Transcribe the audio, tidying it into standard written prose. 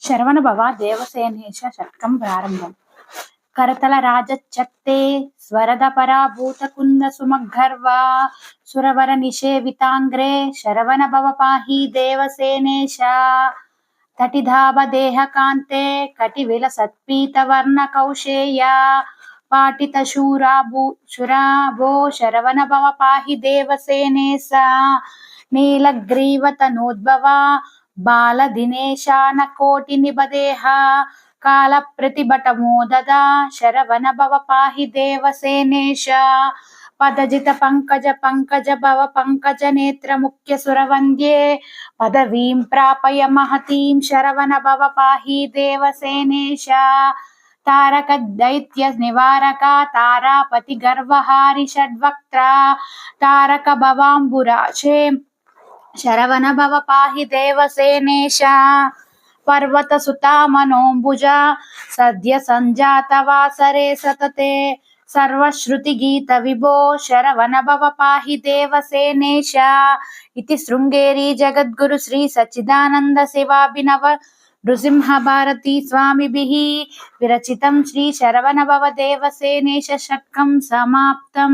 శరవణభవ దేవసేనేశ షట్కం ప్రారంభం. కరతల రాజచ్చక్తే స్వరద పరాభూత కుంద సుమగర్వా సురవర నిషేవితాంగ్రే శరవణభవ పాహి దేవసేనేశ. తటిధావ దేహ కాంతే కటివిల సత్పీత వర్ణ కౌశేయ పాటిత శురాభో శరవణభవ పాహి దేవసేనేశ. నీలగ్రీవ తనోద్భవ బాల దినేశాన కోటి నిబదేహ కాల ప్రతిభటమోదద శరవణభవ పాహి దేవసేనేశ. పదజిత పంకజ భవ పంకజ నేత్ర ముఖ్య సురవంద్యే పదవీం ప్రాపయ మహతీం శరవణభవ పాహి దేవసేనేశ. తారక దైత్య నివారక తారాపతి గర్వహారి షడ్వక్త్ర తారక భవాంబురాశే శరవణభవ పాహి దేవసేనేశ. పర్వత సుతా మనోంబుజ సద్య సంజాత వాసరే సతతే సర్వశ్రుతి గీత విభో శరవణభవ పాహి దేవసేనేశ. ఇతి శృంగేరి జగద్గురు శ్రీ సచ్చిదానంద శివాభినవ నృసింహ భారతీ స్వామిభిః విరచితం శ్రీ శరవణభవ దేవసేనేశ షట్కం సమాప్తం.